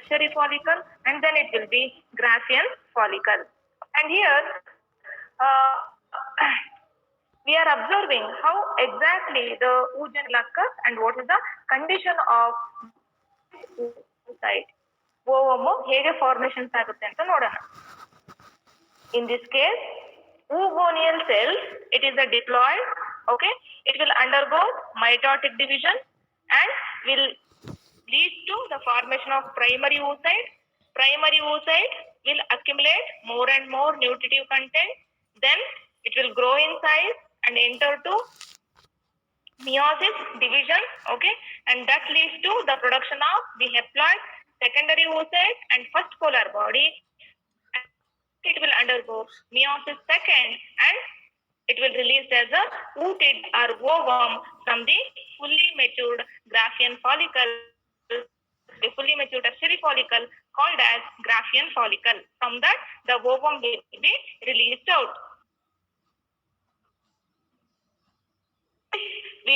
tertiary follicle, and then it will be Graafian follicle. And here we are observing how exactly the oogenesis occurs and what is the condition of oocyte. ಓವಮ್ಮು ಹೇಗೆ formations ಆಗುತ್ತೆ ಅಂತ ನೋಡೋಣ. In this case, oogonial cells, it is a diploid. Okay, it will undergo mitotic division and will lead to the formation of primary oocyte. Primary oocyte will accumulate more and more nutritive content. Then it will grow in size and enter to meiosis division. Okay, and that leads to the production of the haploid, secondary oocyte, and first polar body. It will undergo meiosis second and it will release as a oocyte or ovum from the fully matured Graafian follicle, the fully matured tertiary follicle called as Graafian follicle. From that, the ovum will be released out. We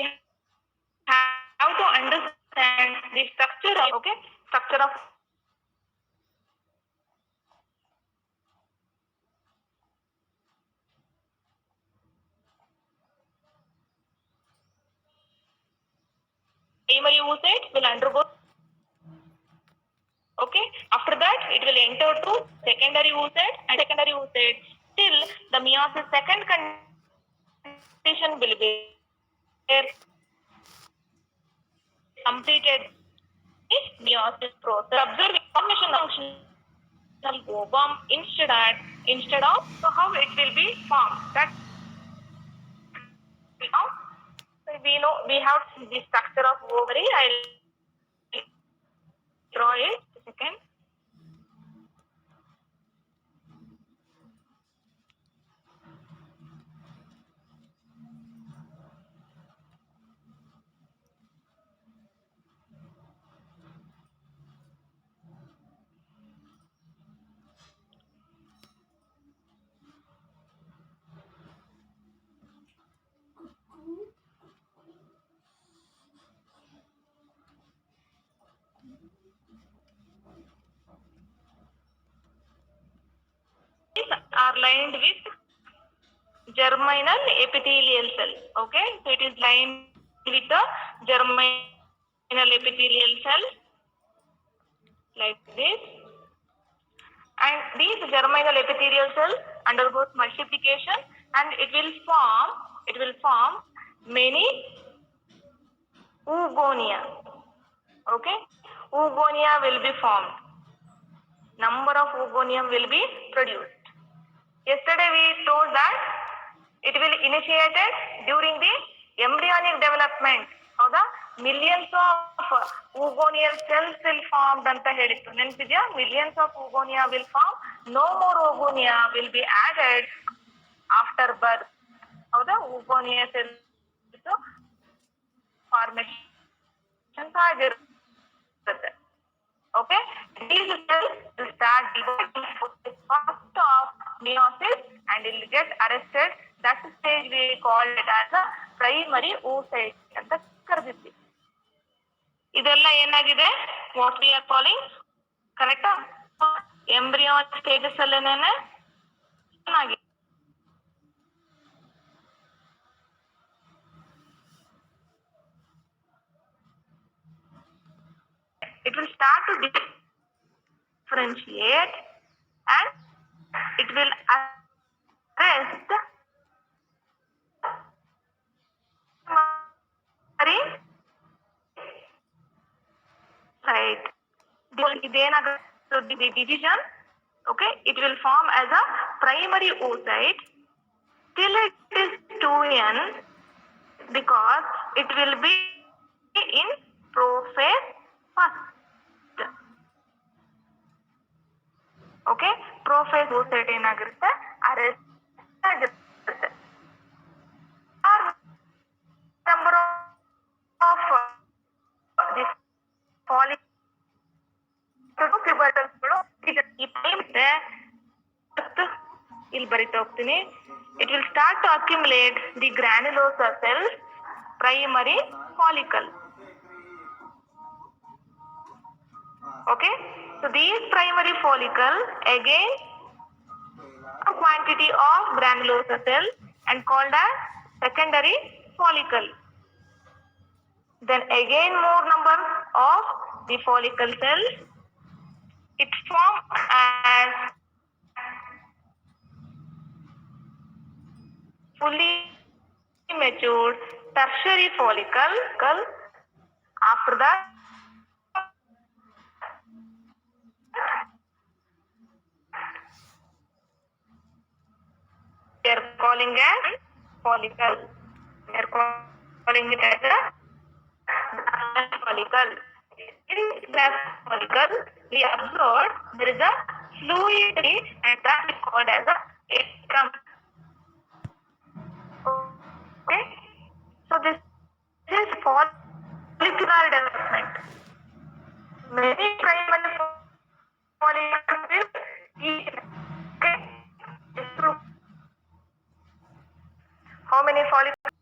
have to understand the structure of primary oocyte will undergo. Okay, after that it will enter to secondary oocyte and secondary oocyte till the meiosis second condition will be completed meiosis process. Observe formation of functional ovum instead of so how it will be formed. That we have the structure of ovary. I'll draw it. Second. Are lined with germinal epithelial cell. Okay, so it is lined with the germinal epithelial cell like this, and these germinal epithelial cells undergoes multiplication and it will form many oogonia. Okay, oogonia will be formed. Number of oogonia will be produced. Yesterday we told that it will initiated during the embryonic development. ಹೌದಾ, millions of oogonial cells will formed ಅಂತ ಹೇಳಿತ್ತು. ನೆನಪಿದೆಯಾ? Millions of oogonia will form. No more oogonia will be added after birth. ಹೌದಾ, oogonia cells formation ಆಗಿರುತ್ತೆ. Okay, these cells will start dividing first of meiosis and it will get arrested. That stage we call it as a primary oocyte ಅಂತ ಕರೆದಿದ್ವಿ. ಇದೆಲ್ಲ ಏನಾಗಿದೆ? What we are calling ಕರೆಕ್ಟಾ? Embryonic stages ಅಲ್ಲೇನೆ ಆಗಿದೆ. It will start to differentiate and it will arrest site. So the division, okay, it will form as a primary oocyte till it is 2n because it will be in prophase first. Okay, prophase oocyte ಏನಾಗಿರುತ್ತೆ? Arrest ಆಗಿರುತ್ತೆ. Number of this follicles ಈ time ಇಲ್ಲಿ ಬರಿತಾ ಹೋಗ್ತೀನಿ. It will start to accumulate the granulosa cells, primary follicle. Okay, so So these primary follicle again quantity of granulosa cell and called as secondary follicle. Then again more number of the follicle cells. It form as fully matured tertiary follicle. After that, we are calling as follicle. We are calling it as a follicle. In that follicle, we observe there is a fluid and that is called as a atrium. Okay, so this is follicular development. Many primary follicles is okay. How many follicles?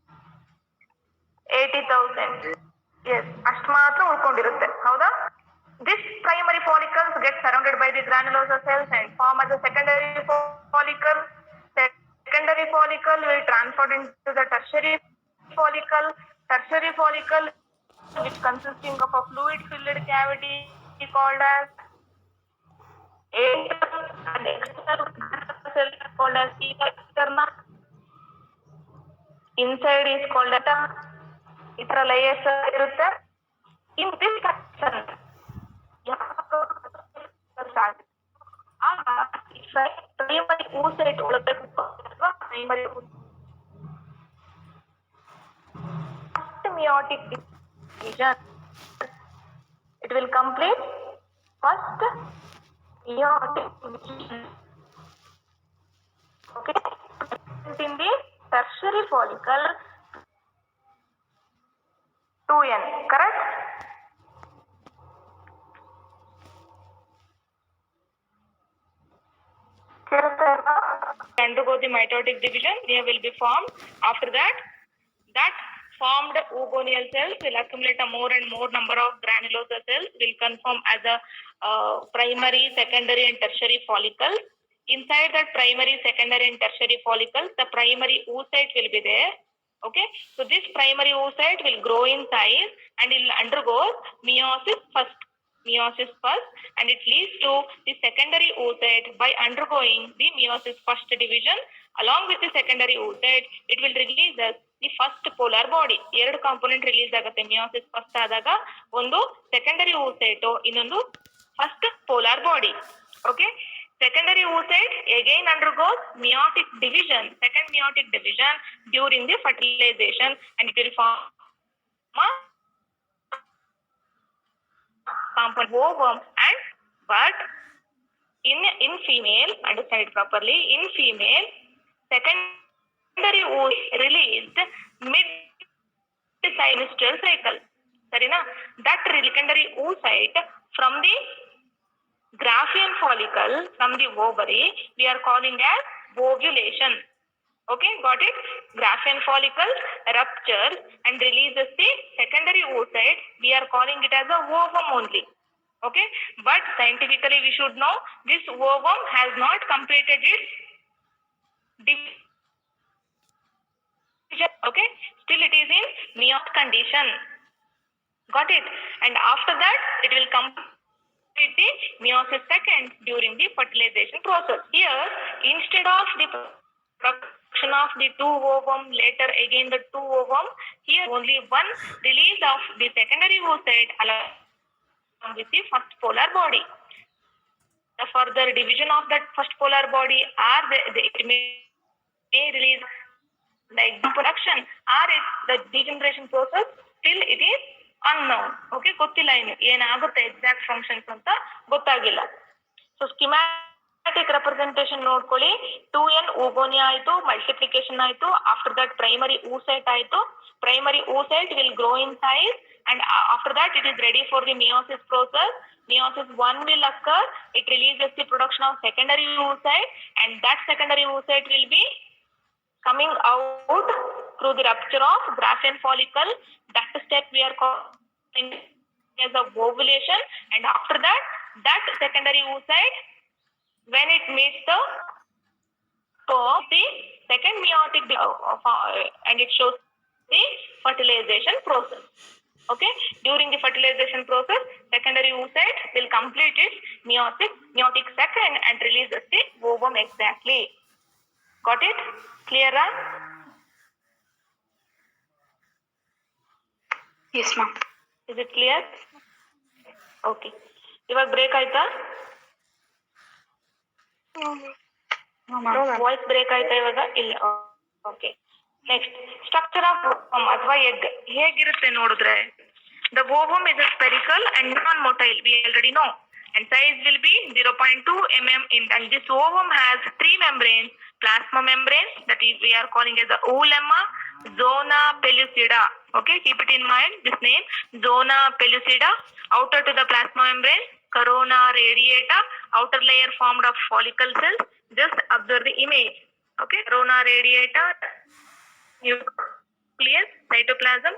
80,000. Yes, ಅಷ್ಟು ಮಾತ್ರ ಉಳ್ಕೊಂಡಿರುತ್ತೆ ಹೌದಾ? This primary follicles get surrounded by the granulosa cells and form as a secondary follicle. Secondary follicle will transfer into the tertiary follicle. Tertiary follicle, which consisting of a fluid-filled cavity, is called as atrium, and external cell is called as externa. Inside is called as ಇತರ layers ಇರುತ್ತೆ. In this section, primary oocyte ಒಳಗೆ primary first meiotic division. It will complete first meiotic division. Okay, in the tertiary follicle 2n, correct? Undergo the mitotic division, they will be formed. After that formed oogonial cells will accumulate a more and more number of granulosa cells, will conform as a primary, secondary and tertiary follicles. Inside that primary, secondary and tertiary follicles, the primary oocyte will be there. Okay, so this primary oocyte will grow in size and it will undergo meiosis first, and it leads to the secondary oocyte. By undergoing the meiosis first division, along with the secondary oocyte, it will release the first polar body. ಎರಡು component release ಆಗುತ್ತೆ meiosis first ಆದಾಗ. ಒಂದು secondary oocyte, ಇನ್ನೊಂದು first polar body. Okay, secondary oocyte again undergoes meiotic division, second meiotic division during the fertilization, and it will form compound ovum. And but in female, understand it properly, in female secondary oocyte released mid menstrual cycle. Sarina, that secondary oocyte from the Graafian follicle, from the ovary, we are calling as ovulation. Okay, got it? Graafian follicle ruptures and releases the secondary oocyte. We are calling it as a ovum only. Okay, but scientifically we should know this ovum has not completed its division. Okay, still it is in meiotic condition. Got it? And after that it will complete the meiosis second during the fertilization process. Here, instead of the production of the two ovum, later again the two ovum, here only one release of the secondary oocyte along with the first polar body. The further division of that first polar body or it may release like production or the degeneration process, till it is unknown. Okay, ಗೊತ್ತಿಲ್ಲ ಏನು ಏನಾಗುತ್ತೆ exact functions ಅಂತ ಗೊತ್ತಾಗಿಲ್ಲ. So schematic representation ನೋಡ್ಕೊಳ್ಳಿ. 2n oogonia ಆಯ್ತು, multiplication ಆಯ್ತು. After that primary oocyte ಆಯ್ತು. Primary oocyte will grow in size, and after that it is ready for the meiosis process. Meiosis 1 will occur. It releases the production of secondary oocyte, and that secondary oocyte will be coming out through the rupture of Graafian follicle. That step we are calling as a ovulation, and after that that secondary oocyte, when it meets the second meiotic and it shows the fertilization process. Okay, during the fertilization process, secondary oocyte will complete its meiotic sac and releases the ovum exactly. Got it? Clear? Yes, ma'am. Is it clear? Okay. ಇವಾಗ break ಆಯ್ತಾ? Voice break ಆಯ್ತಾ ಇವಾಗ? ಇಲ್ಲ. Okay. Next, structure of ovum ಅಥವಾ egg ಹೇಗಿರುತ್ತೆ ನೋಡಿದ್ರೆ, the ovum is a spherical and non-motile, we already know, and size will be 0.2 mm and this ovum has three membranes, plasma membrane, that is we are calling as the oolemma, zona pellucida. Okay, keep it in mind, this name, zona pellucida. Outer to the plasma membrane, corona radiata, outer layer formed of follicle cells. Just observe the image. Okay, corona radiata, nucleus, cytoplasm,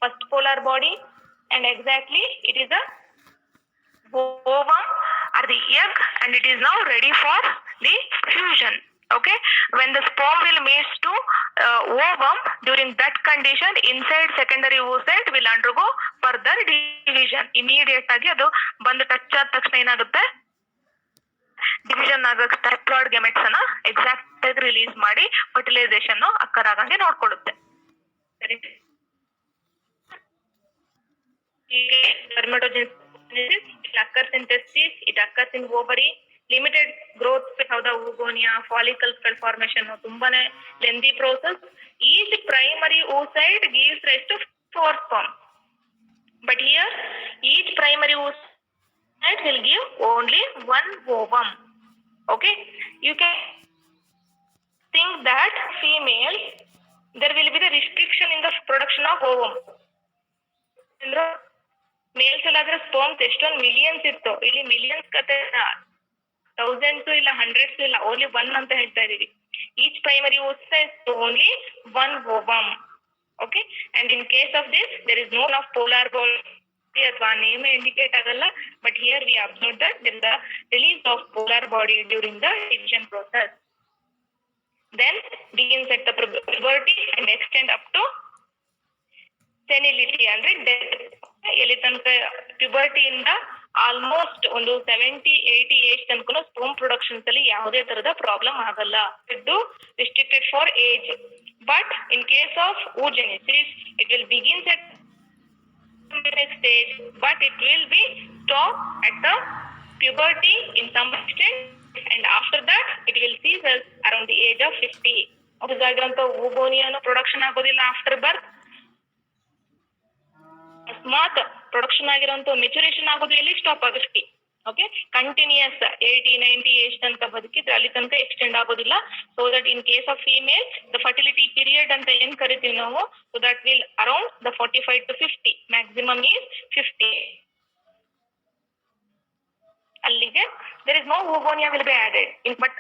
first polar body, and exactly it is a ovum or the egg, and it is now ready for the fusion. Okay, when the sperm will meet to ovum, during that condition inside secondary oocyte will undergo further division. Immediate agi adu bandu touch ಆದ ತಕ್ಷಣ ಏನಾಗುತ್ತೆ, division ಆಗಕ್ಕೆ diploid gametes ಅನ್ನ exact ಆಗಿ release ಮಾಡಿ fertilisation ಅಕ್ಕರ್ ಆಗಂಗೆ ನೋಡ್ಕೊಳ್ಳುತ್ತೆ. ಸರಿ, spermatogenesis, it occurs in testes, it occurs in ovary, limited growth of the oogonia, follicle cell formation, ತುಂಬಾನೇ lengthy process. Each primary oocyte gives rise to 4 sperm, but here each primary oocyte will give only one ovum. Okay, you can think that females, there will be the restriction in the production of ovum. Males ಅಲ್ಲಾದ್ರೆ sperms ಎಷ್ಟೊಂದು millions ಇತ್ತು, ಇಲ್ಲಿ millions ಕತೆ thousands ಇಲ್ಲ hundreds ಇಲ್ಲ, only one ಅಂತ ಹೇಳ್ತಾ ಇದೀವಿ. Each primary oocyte only one ovum. Okay, and in case of this there is no of polar body ಅಥವಾ ನೇಮ್ ಇಂಡಿಕೇಟ್ ಆಗಲ್ಲ, but here we observe that there is the release of polar body during the division process. Then begins at the puberty and extend up to ಸೆನಿಲಿಟಿ ಅಂದ್ರೆ death. ಎಲ್ಲಿ ತನಕ ಪ್ಯುಬರ್ಟಿಯಿಂದ almost ಒಂದು 70-80 age ತನಕ sperm productions ಅಲ್ಲಿ ಯಾವುದೇ ತರದ problem ಆಗಲ್ಲ. ಇದು restricted for age, but in case of oogenesis it will begins at next stage, but it will be stop at the puberty in some extent, and after that it will cease around the age of 50. ಆಗಿರುವಂತ oogonia production ಆಗೋದಿಲ್ಲ after ಬರ್ತ್. ಅಕಸ್ಮಾತ್ production ಆಗಿರೋಂಥ maturation ಆಗೋದು ಎಲ್ಲಿ stop ಆಗುತ್ತೆ. Okay, continuous 80-90 age ತನಕ ಬದುಕಿದ್ರೆ ಅಲ್ಲಿ ತನಕ ಎಕ್ಸ್ಟೆಂಡ್ ಆಗೋದಿಲ್ಲ. So that in case of female the fertility period ಅಂತ ಏನ್ ಕರಿತೀವಿ ನಾವು, so that will around the 45 to 50, maximum is 50. ಅಲ್ಲಿಗೆ there is no oogonia will be added in, but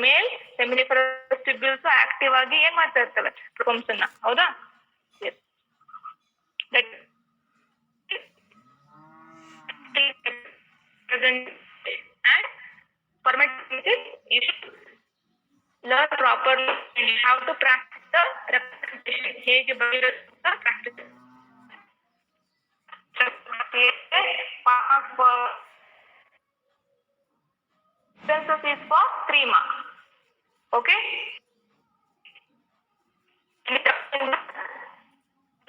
male seminiferous tubules active ಆಗಿ ಏನ್ ಮಾಡ್ತಾ ಇರ್ತವೆ, ಸ್ಪರ್ಮ್ಸ್ ಅನ್ನ. ಹೌದಾ? That present and fermentation, you should learn properly and you have to practice the representation. ಹೇಗೆ ಬಗೆಹರಿಸುತ್ತಾ practice. Census is for 3 marks. Okay?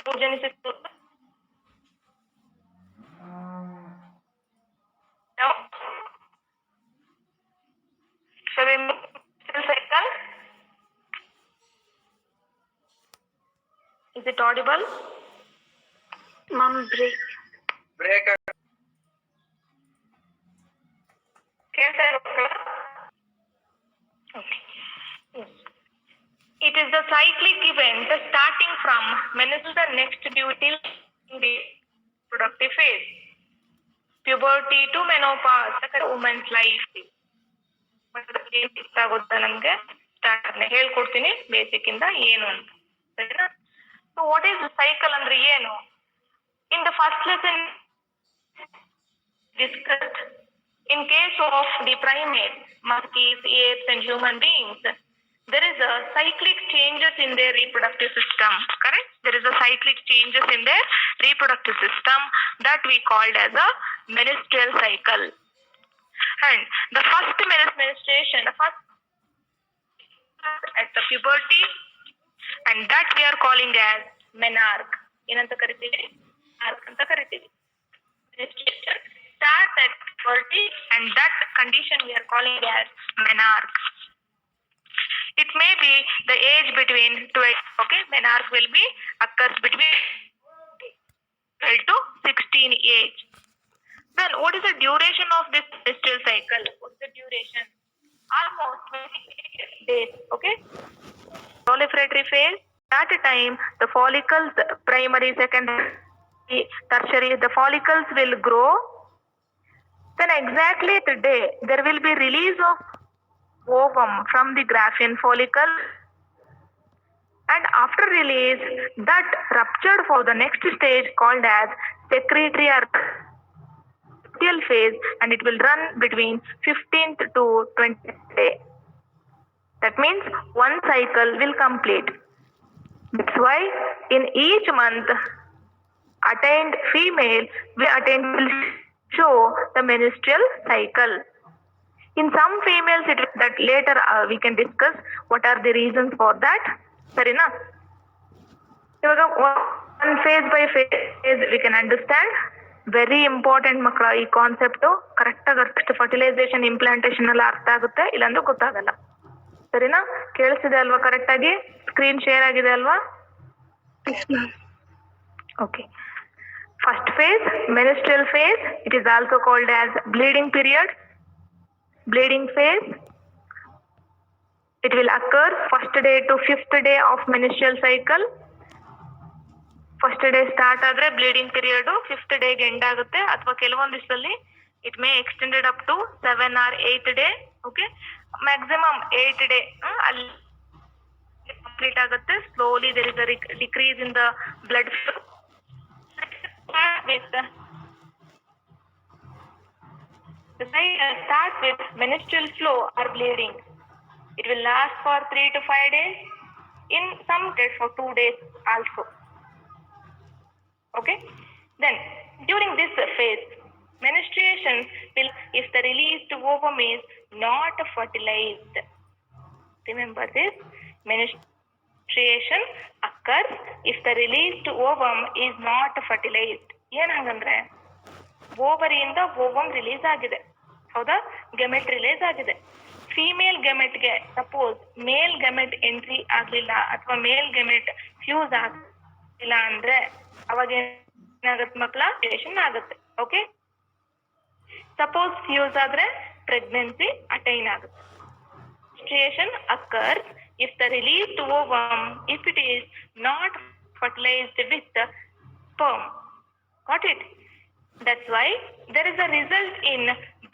Oogenesis. No. Shall we move to the cycle? Is it audible? Mom, break. Okay. Yes. It is the cyclic event starting from when is the next due till the productive phase. Puberty to menopause, woman's life. ಏನ್ ಇಷ್ಟ ಆಗುತ್ತೆ ನಮ್ಗೆ start ಹೇಳ್ಕೊಡ್ತೀನಿ basic ಇಂದ ಏನು ಅಂತ. ಸರಿನಾ? So what is cycle ಅಂದ್ರೆ ಏನು? In the first lesson discussed. In case of the primates, monkeys, apes, and human beings, there is a cyclic changes in their reproductive system. Correct? There is a cyclic changes in their reproductive system that we called as a menstrual cycle. And the first menstruation, the first at the puberty, and that we are calling as menarche. ಏನಂತ ಕರಿತೀವಿ? Menarche ಅಂತ ಕರಿತೀವಿ. Menstruation starts at puberty, and that condition we are calling as menarche. It may be the age between 12, okay? Menarche will be occurs between 12 to 16 age. Then what is the duration of this menstrual cycle? What's the duration? Almost 28 days, okay? Proliferatory phase, at a time the follicles, primary, secondary, tertiary, the follicles will grow. Then exactly the day there will be release of ovum from the Graafian follicle, and after release that ruptured for the next stage called as secretory or luteal phase, and it will run between 15th to 20th day. That means one cycle will complete. That's why in each month attained female will show the menstrual cycle. In some females that later we can discuss what are the reasons for that. Sarina? ಇವಾಗ one phase by phase we can understand. Very important ಮಕ್ಕಳ ಈ concept ಕರೆಕ್ಟಾಗಿ ಅಷ್ಟು fertilisation implantation ಎಲ್ಲ ಅರ್ಥ ಆಗುತ್ತೆ, ಇಲ್ಲಾಂದ್ರೂ ಗೊತ್ತಾಗಲ್ಲ. ಸರಿನಾ? ಕೇಳಿಸಿದೆ ಅಲ್ವಾ? ಕರೆಕ್ಟಾಗಿ ಸ್ಕ್ರೀನ್ ಶೇರ್ ಆಗಿದೆ ಅಲ್ವಾ? Okay. First phase menstrual phase, it is also called as bleeding period. Bleeding phase, it will occur first day to 5th day of menstrual cycle. First day start ಆದ್ರೆ ಬ್ಲೀಡಿಂಗ್ ಪೀರಿಯಡ್ 5th ಡೇಗೆ end ಆಗುತ್ತೆ, ಅಥವಾ ಕೆಲವೊಂದಿಷ್ಟಲ್ಲಿ it may extended up to 7 or 8th day. Okay, maximum 8th day ಅಲ್ಲಿ complete ಆಗುತ್ತೆ. Slowly there is a decrease in the blood flow start with menstrual flow or bleeding. It will last for 3 to 5 days. In some cases for 2 days also. Okay, then during this phase menstruation will, if the released ovum is not fertilized, remember this, menstruation occurs if the released ovum is not fertilized. ಏನ್ ಹಂಗಂದ್ರೆ ಓವರಿಯಿಂದ ovum release ಆಗಿದೆ, ಹೌದಾ? ಗೆಮೆಟ್ release ಆಗಿದೆ. Female ಗೆಮೆಟ್ಗೆ suppose ಮೇಲ್ ಗೆಮೆಟ್ entry ಆಗ್ಲಿಲ್ಲ ಅಥವಾ ಮೇಲ್ ಗೆಮೆಟ್ fuse ಆಗಿಲ್ಲ ಅಂದ್ರೆ ಅವಾಗ ಏನಾಗುತ್ತೆ ಮಕ್ಕಳ? ಮೆನ್ಸ್ಟ್ರುಯೇಷನ್ ಆಗುತ್ತೆ. ಓಕೆ, ಸಪೋಸ್ ಫ್ಯೂಸ್ ಆದ್ರೆ ಪ್ರೆಗ್ನೆನ್ಸಿ ಅಟೈನ್ ಆಗುತ್ತೆ. Menstruation occurs if the released ovum, if it is not fertilized with the sperm. Got it? That's why there is a result in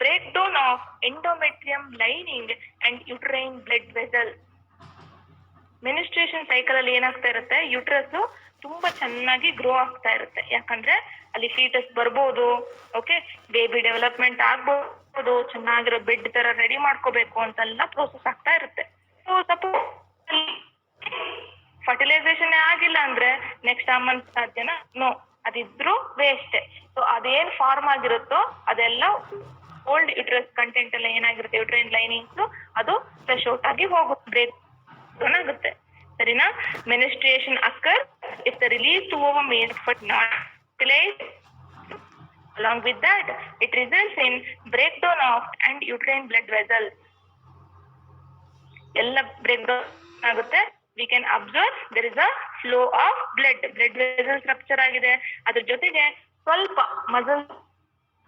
breakdown of endometrium lining and uterine blood vessels. Menstruation cycle ಅಲ್ಲಿ ಏನಾಗ್ತಾ ಇರುತ್ತೆ, uterus ತುಂಬಾ ಚೆನ್ನಾಗಿ grow ಆಗ್ತಾ ಇರುತ್ತೆ. ಯಾಕಂದ್ರೆ ಅಲ್ಲಿ foetus ಬರ್ಬೋದು, ಓಕೆ, ಬೇಬಿ ಡೆವಲಪ್ಮೆಂಟ್ ಆಗ್ಬೋದು, ಚೆನ್ನಾಗಿರೋ ಬೆಡ್ ತರ ರೆಡಿ ಮಾಡ್ಕೋಬೇಕು ಅಂತೆಲ್ಲ ಪ್ರೋಸೆಸ್ ಆಗ್ತಾ ಇರುತ್ತೆ. ಸೊ ಸಪೋಸ್ ಫರ್ಟಿಲೈಸೇಷನ್ ಆಗಿಲ್ಲ ಅಂದ್ರೆ ನೆಕ್ಸ್ಟ್ ಆ ಮಂತ್ ಸಾಧ್ಯನಾ? ನೋ, ಅದಿದ್ರು ವೇಸ್ಟ್. ಸೊ ಅದೇನ್ ಫಾರ್ಮ್ ಆಗಿರುತ್ತೋ ಅದೆಲ್ಲ ಓಲ್ಡ್ ಯುಟ್ರಸ್ ಕಂಟೆಂಟ್ ಎಲ್ಲ ಏನಾಗಿರುತ್ತೆ, ಯುಟ್ರೈನ್ ಲೈನಿಂಗ್ಸ್, ಅದು ಫ್ರೆಶ್ ಔಟ್ ಆಗಿ ಹೋಗುತ್ತೆ, ಬ್ರೇಕ್ ಆಗುತ್ತೆ. ಸರಿನಾ? Menstruation occur if the released ovum is but not fertilized. Along with that, it results in breakdown of and uterine blood vessels. ಎಲ್ಲ breakdown ಆಗುತ್ತೆ. We can observe there is a flow of blood vessels rupture ಆಗಿದೆ. ಅದ್ರ ಜೊತೆಗೆ ಸ್ವಲ್ಪ muscles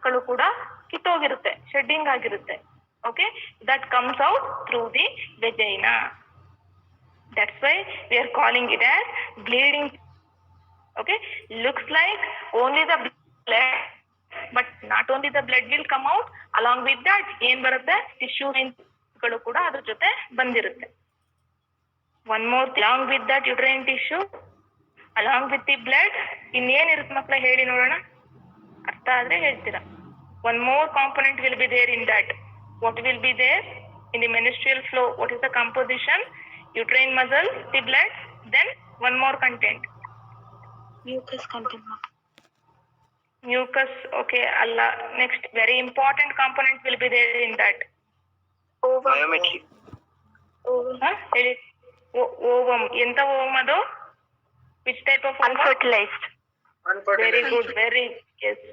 ಗಳು ಕೂಡ ಕಿತ್ತೋಗಿರುತ್ತೆ, shedding ಆಗಿರುತ್ತೆ. Okay, that comes out through the vagina. That's why we are calling it as bleeding. Okay, looks like only the blood, but not only the blood will come out, along with that ಏನ್ ಬರುತ್ತೆ, tissue ಗಳು ಕೂಡ ಅದ್ರ ಜೊತೆ ಬಂದಿರುತ್ತೆ. One more thing, along with that uterine tissue, along with the blood, ಇನ್ನೇನಿರುತ್ತೆ ಮಕ್ಕಳ ಹೇಳಿ ನೋಡೋಣ, ಅರ್ಥ ಆದ್ರೆ ಹೇಳ್ತೀರಾ? One more component will be there in that. What will be there in the menstrual flow? What is the composition? Uterine muscles, the blood, then one more content. Mucus content, ma'am. Mucus, okay, Allah. Next, very important component will be there in that. Ovum. Biometry. Ovum. ಹೇಳಿ ovum ಎಂತ ovum ಅದು which type of Unfertilized. Very good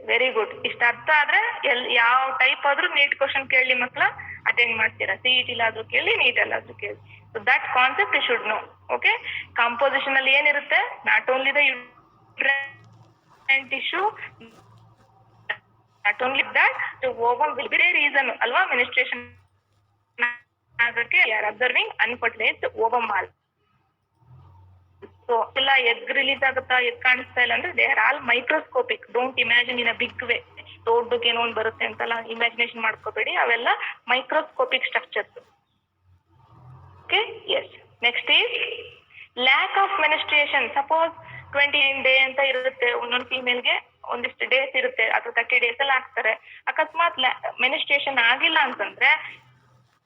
very good ಇಷ್ಟ ಅರ್ಥ ಆದ್ರೆ ಯಾವ type ಆದ್ರೂ neat question ಕೇಳಿ ಮಕ್ಳ ಅಟೆಂಡ್ ಮಾಡ್ತೀರಾ CET ಆದ್ರೂ ಕೇಳಿ ನೀಟ್ ಅಲ್ಲಾದ್ರೂ ಕೇಳಿ so that concept you should know okay composition ಅಲ್ಲಿ ಏನಿರುತ್ತೆ not only the tissue not only that ovum will be reason ಅಲ್ವಾ ಮಿನಿಸ್ಟ್ರೇಷನ್ ಆಗಕ್ಕೆ ಯಾರ್ ಅಬ್ಸರ್ವಿಂಗ್ ಅನ್ಫರ್ಟಿಲೈಸ್ಡ್ ಓವಮ್ ಮಾಲ್ ಸೊ ಎಲ್ಲ ಎಗ್ ರಿಲೀಸ್ ಆಗುತ್ತಾ ಎಗ್ ಕಾಣಿಸ್ತಾ ಇಲ್ಲ ಅಂದ್ರೆ they are all microscopic don't imagine in a big way ದೊಡ್ಡಕ್ಕೆ ಏನೋ ಒಂದು ಬರುತ್ತೆ ಅಂತೆಲ್ಲ ಇಮ್ಯಾಜಿನೇಷನ್ ಮಾಡ್ಕೋಬೇಡಿ ಅವೆಲ್ಲ microscopic structures okay yes next is lack of menstruation suppose 29 day ಅಂತ ಇರುತ್ತೆ ಒಂದೊಂದು ಫೀಮೇಲ್ಗೆ ಒಂದಿಷ್ಟು ಡೇಸ್ ಇರುತ್ತೆ ಅಥವಾ 30 ಡೇಸ್ ಅಲ್ಲಿ ಆಗ್ತಾರೆ ಅಕಸ್ಮಾತ್ ಮೆನಿಸ್ಟ್ರೇಷನ್ ಆಗಿಲ್ಲ ಅಂತಂದ್ರೆ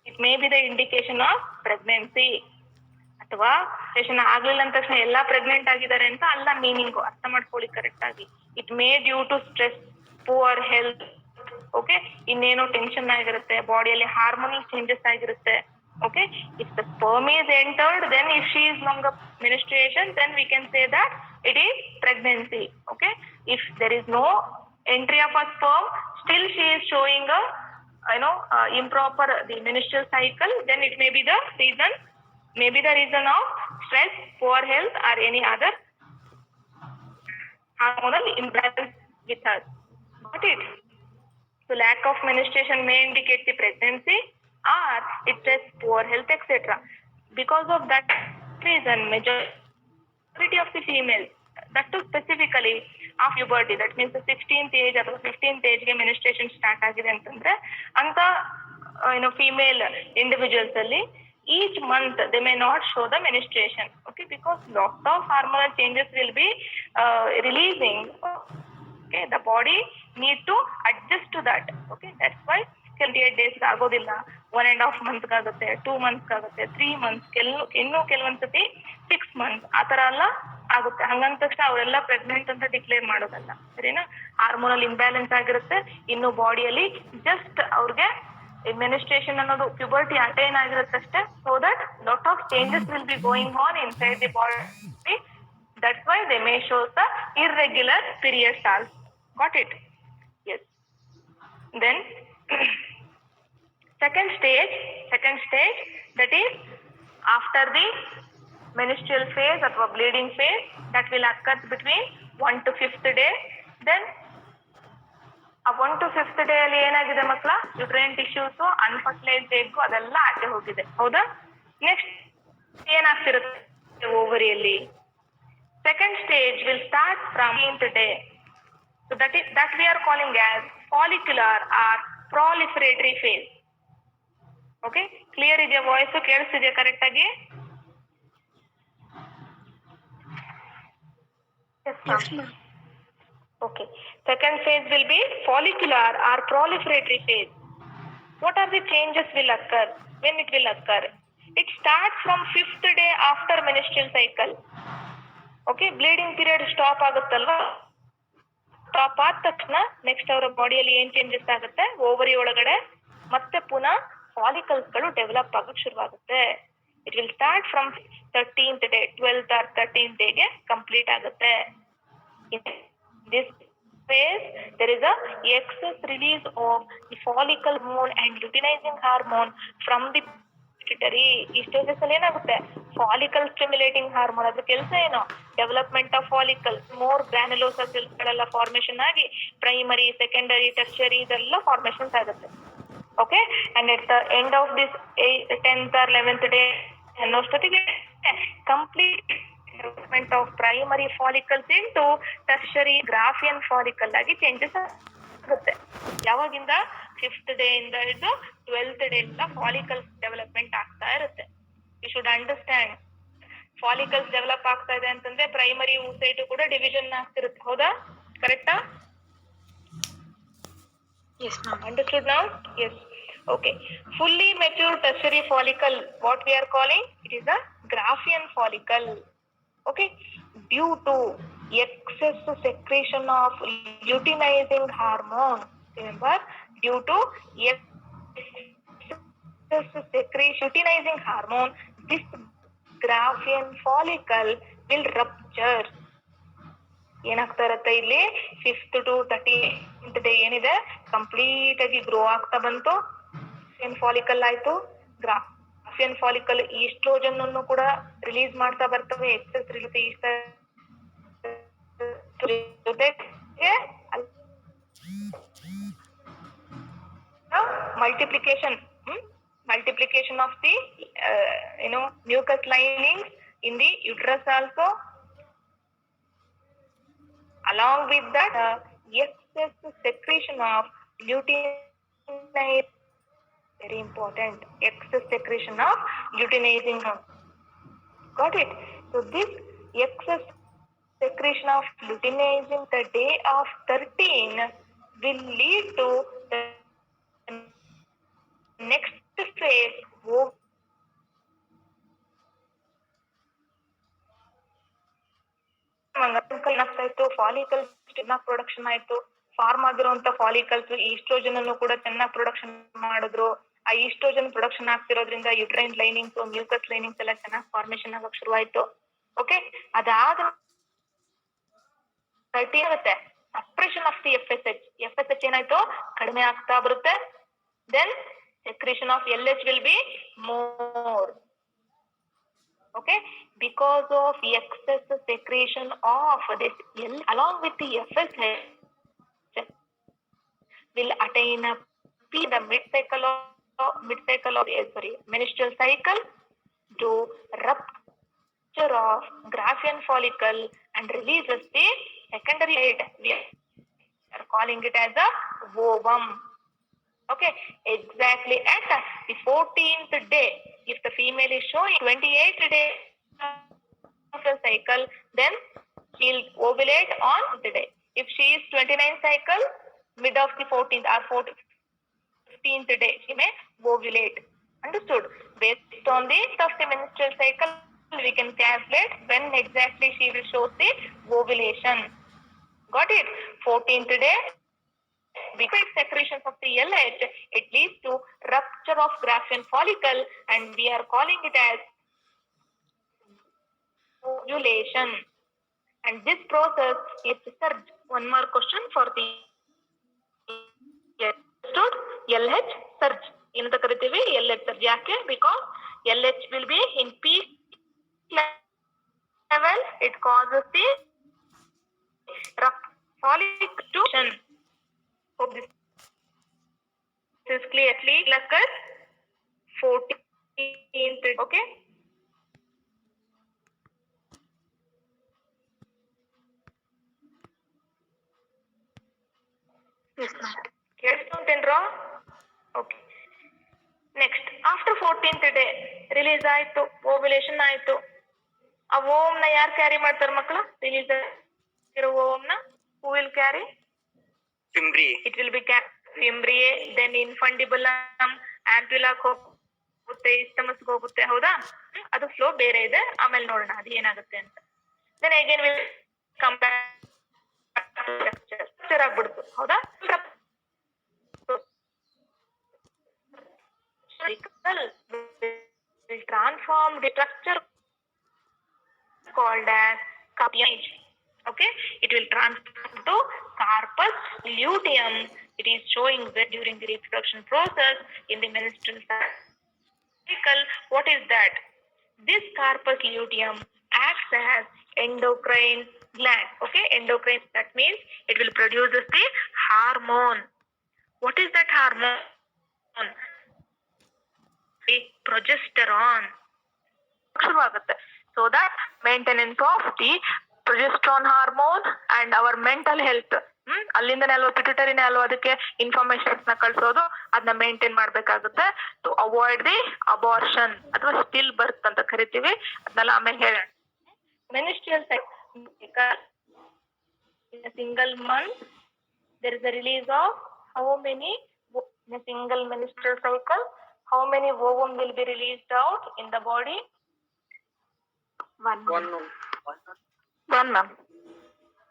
it may be the indication of pregnancy ಅಥವಾ ಆಗ್ಲಿಲ್ಲ ಅಂದ ತಕ್ಷಣ ಎಲ್ಲಾ ಪ್ರೆಗ್ನೆಂಟ್ ಆಗಿದ್ದಾರೆ ಅಂತ ಅಲ್ಲ ಮೀನಿಂಗ್ ಅರ್ಥ ಮಾಡ್ಕೊಳ್ಳಿ ಕರೆಕ್ಟ್ ಆಗಿ it may due to stress poor health okay ಇನ್ನೇನೋ ಟೆನ್ಷನ್ ಆಗಿರುತ್ತೆ ಬಾಡಿಯಲ್ಲಿ ಹಾರ್ಮೋನಲ್ ಚೇಂಜಸ್ ಆಗಿರುತ್ತೆ okay if the sperm is entered then if she is long of menstruation then we can say that it is pregnancy okay if there is no entry of a sperm still she is showing a improper the menstrual cycle then it may be the reason of stress, poor health or any other hormonal imbalance with her. Got it? So lack of menstruation may indicate the pregnancy or it stress, poor health, etc. Because of that reason, majority of the females, that too specifically of puberty, that means the 16th age or 15th age ಗೆ menstruation start ಆಗಿದೆ ಅಂತಂದ್ರೆ ಅಂತ female individuals ಅಲ್ಲಿ each month they may not show the menstruation okay because lot of hormonal changes will be releasing okay the body need to adjust to that okay that's why 28 days ಆಗೋದಿಲ್ಲ 1.5 months ಆಗುತ್ತೆ 2 months ಆಗುತ್ತೆ 3 months ಇನ್ನು ಕೆಲವೊಂದ್ಸತಿ 6 months ಆ ತರ ಎಲ್ಲ ಆಗುತ್ತೆ ಹಂಗಂದ ತಕ್ಷಣ ಅವರೆಲ್ಲ ಪ್ರೆಗ್ನೆಂಟ್ ಅಂತ ಡಿಕ್ಲೇರ್ ಮಾಡೋದಲ್ಲ ಸರಿನಾ ಹಾರ್ಮೋನಲ್ ಇಂಬ್ಯಾಲೆನ್ಸ್ ಆಗಿರುತ್ತೆ ಇನ್ನು ಬಾಡಿಯಲ್ಲಿ ಜಸ್ಟ್ ಅವ್ರಿಗೆ menstruation ಅನ್ನೋದು puberty attain ಆಗಿರುತ್ತಷ್ಟೇ so that lot of changes will be going on inside the body that's why they may show the irregular periods also got it yes then second stage that is after the menstrual phase or bleeding phase that will occur between 1 to 5th day then ಆ 1 to 5th day ಅಲ್ಲಿ ಏನಾಗಿದೆ ಮಕ್ಕಳ uterine tissues unfertilised egg ಅದೆಲ್ಲ ಆಚೆ ಹೋಗಿದೆ ಹೌದಾ next ಏನಾಗ್ತಿರುತ್ತೆ ಓವರಿಯಲ್ಲಿ second stage will start from 15th day so that we are calling as follicular or proliferatory phase okay clear ಇದೆಯಾ ವಾಯ್ಸ್ ಕೇಳಿಸ್ತಿದೆಯಾ ಕರೆಕ್ಟ್ ಆಗಿ Okay. Second phase will be follicular or proliferatory phase. What are the changes will occur? When it will occur? It starts from 5th day after menstrual cycle. Okay, bleeding period stop ಆಗುತ್ತಲ್ವಾ stop ಆದ ತಕ್ಷಣ next ಅವರ ಬಾಡಿಯಲ್ಲಿ ಏನ್ changes ಆಗುತ್ತೆ ovary ಒಳಗಡೆ ಮತ್ತೆ ಪುನಃ ಫಾಲಿಕಲ್ಸ್ಗಳು ಡೆವಲಪ್ ಆಗಕ್ಕೆ ಶುರುವಾಗುತ್ತೆ it will start from 13th day 12th or 13th ಡೇಗೆ ಕಂಪ್ಲೀಟ್ ಆಗುತ್ತೆ this phase there is a excess release of the follicle hormone and luteinizing hormone from the pituitary ಈ ಸ್ಟೇಜಸ್ ಅಲ್ಲಿ ಏನಾಗುತ್ತೆ ಫಾಲಿಕಲ್ ಸ್ಟಿಮ್ಯುಲೇಟಿಂಗ್ ಹಾರ್ಮೋನ್ ಅದ್ರ ಕೆಲಸ ಏನು development of follicles more granulosa cells ಗಳೆಲ್ಲ formation ಆಗಿ ಪ್ರೈಮರಿ ಸೆಕೆಂಡರಿ ಟರ್ಷರಿ ಇದೆಲ್ಲ formations ಆಗುತ್ತೆ okay and at the end of this 10th or 11th day ಅನ್ನೋಷ್ಟೊತ್ತಿಗೆ complete development of primary follicles into tertiary Graafian follicle ಆಗಿ changes ಆಗುತ್ತೆ ಯಾವಾಗಿಂದ 5th day ಇಂದ ಹಿಡಿದು 12th ಡೇ ಇಂದ ಫಾಲಿಕಲ್ಸ್ ಡೆವಲಪ್ಮೆಂಟ್ ಆಗ್ತಾ ಇರುತ್ತೆ you should understand follicles develop ಆಗ್ತಾ ಇದೆ ಅಂತಂದ್ರೆ ಪ್ರೈಮರಿ ಊಸೈಟು ಕೂಡ ಡಿವಿಷನ್ ಆಗ್ತಿರುತ್ತೆ ಹೌದಾ ಕರೆಕ್ಟಾ Yes, ma'am. Understood now? Yes. Okay. Fully mature tertiary follicle, what we are calling? It is a Graafian follicle. Okay. Due to excess secretion of luteinizing hormone. Remember, due to excess secretion luteinizing hormone, this Graafian follicle will rupture. ಏನಾಗ್ತಾ ಇರುತ್ತೆ ಇಲ್ಲಿ 5th to 13th day ಏನಿದೆ complete ಆಗಿ grow ಆಗ್ತಾ ಬಂತು. Graafian follicle ಆಯ್ತು. Graafian follicle oestrogen ಅನ್ನು ಕೂಡ ರಿಲೀಸ್ ಮಾಡ್ತಾ ಬರ್ತವೆ. ಎಕ್ಸೆಸ್ ರಿಲೀಸ್ ಜೊತೆಗೆ multiplication of the mucus linings in the uterus also. Along with that, excess secretion of luteinizing, very important, excess secretion of luteinizing hormone. Got it? So this excess secretion of luteinizing the day of 13 will lead to the next phase. ಏನಾಗ್ತಾ ಇತ್ತು, follicles ಚೆನ್ನಾಗಿ production ಆಯ್ತು. Form ಆಗಿರುವಂತ follicles oestrogen ಅನ್ನು ಕೂಡ ಚೆನ್ನಾಗಿ production ಮಾಡಿದ್ರು. ಆ ಈಸ್ಟ್ರೋಜನ್ ಪ್ರೊಡಕ್ಷನ್ ಆಗ್ತಿರೋದ್ರಿಂದ ಯುಟ್ರೈನ್ ಲೈನಿಂಗ್ಸ್, ಮ್ಯೂಕಸ್ ಲೈನಿಂಗ್ಸ್ ಎಲ್ಲ ಚೆನ್ನಾಗಿ ಫಾರ್ಮೇಶನ್ ಆಗಕ್ ಶುರುವಾಯ್ತು. ಓಕೆ, ಅದಾದ 13 ಆಗುತ್ತೆ ಸಪ್ರೆಷನ್ ಆಫ್ ದಿ FSH ಏನಾಯ್ತು, ಕಡಿಮೆ ಆಗ್ತಾ ಬರುತ್ತೆ. Then secretion of LH will be more. Okay, because of excess secretion of this along with the FSH will attain a the mid-cycle of menstrual cycle to rupture of Graafian follicle and releases the secondary head. We are calling it as a ovum. Okay, exactly at the 14th day, if the female is showing 28 days of the cycle, then she will ovulate on the day. If she is 29 cycle, mid of the 14th or 15th day, she may ovulate. Understood? Based on the of the menstrual cycle, we can calculate when exactly she will show the ovulation. Got it? 14th day. Because secretions of the LH, it leads to rupture of Graafian follicle, and we are calling it as ovulation. And this process is surge. One more question for the understood? LH surge. ಏನಂತ ಕರಿತೀವಿ? LH surge. ಯಾಕೆ? Because LH will be in peak level. It causes the follicle. Hope this is clearly occurs 14th. Okay. Yes, ma'am. ಕೇಳಿಸ್ಕೊಂತೇನ್ರೋ? Okay. Next after 14th day release ಆಯ್ತು, ovulation ಆಯ್ತು. ಆ ಓಮ್ನ ಯಾರು carry ಮಾಡ್ತಾರೆ ಮಕ್ಕಳು? ರಿಲೀಸ್ ಇರೋ ಓಮ್ನ who will carry? Fimbriae. It will be fimbriae, then infundibulum, ampulla ಹೋಗುತ್ತೆ, ಇಸ್ಟಮಸ್ ಹೋಗುತ್ತೆ. ಹೌದಾ? ಅದು ಫ್ಲೋ ಬೇರೆ ಇದೆ, ಆಮೇಲೆ ನೋಡೋಣ ಅದು ಏನಾಗುತ್ತೆ ಅಂತ. Then again will come back structure ಆಗ್ಬಿಡ್ತು. ಹೌದಾ? will transform the structure called as carpinage. Okay, it will transform to carpus luteum. It is showing that during the reproduction process in the menstrual cycle. What is that? This carpus luteum acts as endocrine gland. Okay, endocrine, that means it will produce the hormone. What is that hormone? The progesterone. So that maintenance of the progesterone hormone and our mental health. ಅಲ್ಲಿಂದನೇ ಅಲ್ವಾ ಪಿಟ್ಯೂಟರಿನೇ ಅಲ್ವಾ ಅದಕ್ಕೆ informations ನ ಕಳ್ಸೋದು, ಅದನ್ನ maintain ಮಾಡ್ಬೇಕಾಗುತ್ತೆ. To avoid the abortion ಅಥವಾ still ಬರ್ತ್ ಅಂತ ಕರಿತೀವಿ. ಅದನ್ನೆಲ್ಲ ಆಮೇಲೆ ಹೇಳೋಣ. ಮೆನಿಸ್ಟ್ರಿಯಲ್ cycle in a single month there is a release of how many in a single menstrual cycle, how many ovum will be released out in the body? One. One, ma'am.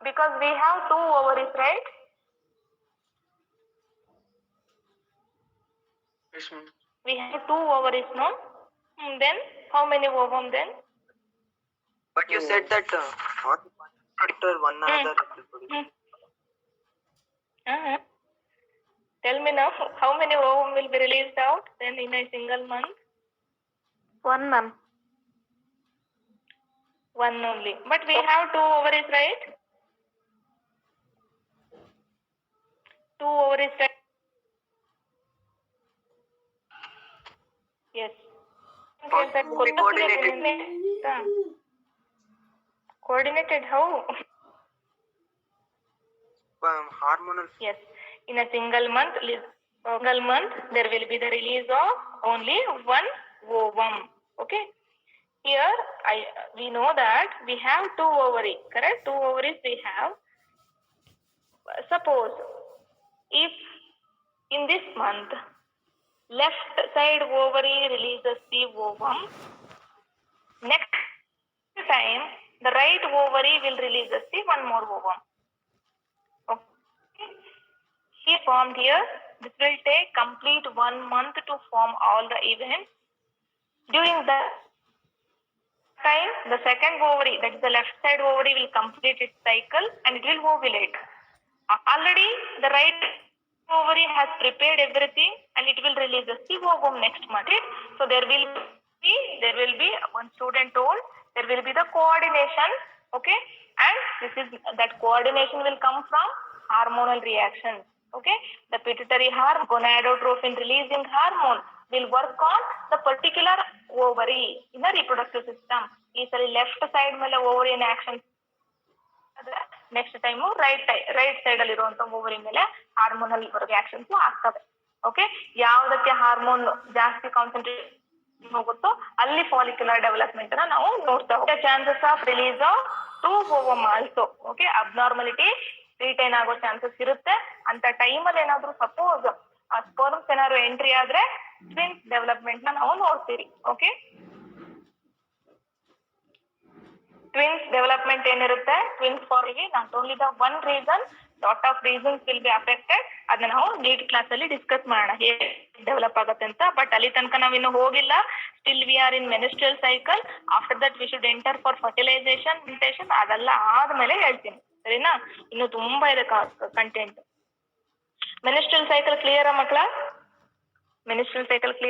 Because we have 2 ovaries, right? Yes, ma'am. We have 2 ovaries, no? Then how many ovum then? But you said that after one another. Tell me now, how many ovum will be released out then in a single month? One, ma'am. 1 only. But we have 2 ovaries, right? 2 ovaries, right? Yes. Coordinated how? Hormonal. Yes. In a single month, there will be the release of only 1 ovum. Okay. Here, we know that we have 2 ovaries, correct? 2 ovaries we have. Suppose, if in this month, left side ovary releases the ovum, next time, the right ovary will release the 1 more ovum. Okay. He formed here. This will take complete 1 month to form all the events. During that time, the second ovary, that is the left side ovary, will complete its cycle and it will ovulate. Already the right ovary has prepared everything and it will release the ovum next month. So there will be one student told there will be the coordination, okay, and that coordination will come from hormonal reactions. Okay, the pituitary hormone, gonadotropin releasing hormone will work on the particular ovary in the reproductive system. Is left side mele ovary in action. Next time right side ಅಲ್ಲಿ ಇರುವಂತ ovary ಮೇಲೆ hormonal reactions ಆಗ್ತವೆ. Okay, ಯಾವುದಕ್ಕೆ hormone ಜಾಸ್ತಿ concentration ಹೋಗುತ್ತೋ ಅಲ್ಲಿ follicular development ನಾವು ನೋಡ್ತಾ ಹೋಗ್ತೀವಿ. Chances of release of 2 ovum also. Okay, abnormality retain ಆಗೋ ಚಾನ್ಸಸ್ ಇರುತ್ತೆ. ಅಂತ ಟೈಮಲ್ಲಿ ಏನಾದ್ರು ಸಪೋಸ್ ಆ ಸ್ಪರ್ಮ್ಸ್ ಏನಾದ್ರು ಎಂಟ್ರಿ ಆದ್ರೆ ಟ್ವಿನ್ಸ್ ಡೆವಲಪ್ಮೆಂಟ್ ನಾವು ನೋಡ್ತೀವಿ. ಓಕೆ, ಟ್ವಿನ್ಸ್ ಡೆವಲಪ್ಮೆಂಟ್ ಏನಿರುತ್ತೆ, ಟ್ವಿನ್ಸ್ ಫಾರ್ಮಿಗೆ not only the one reason, lot of reasons will be affected. ಅದನ್ನ ನಾವು ನೀಟ್ ಕ್ಲಾಸ್ ಅಲ್ಲಿ ಡಿಸ್ಕಸ್ ಮಾಡೋಣ ಹೇಗೆ ಡೆವಲಪ್ ಆಗುತ್ತೆ ಅಂತ. ಬಟ್ ಅಲ್ಲಿ ತನಕ ನಾವಿನ್ನು ಹೋಗಿಲ್ಲ. Still we are in menstrual cycle. After that we should enter for fertilization. ಅದೆಲ್ಲ ಆದ್ಮೇಲೆ ಹೇಳ್ತೀನಿ, ಸರಿನಾ? ಇನ್ನು ತುಂಬಾ ಇದೆ ಕಂಟೆಂಟ್. ಮೆನಿಸ್ಟ್ರಲ್ ಸೈಕಲ್ ಕ್ಲಿಯರ್ ಮಕ್ಕಳ? Menstrual cycle clear?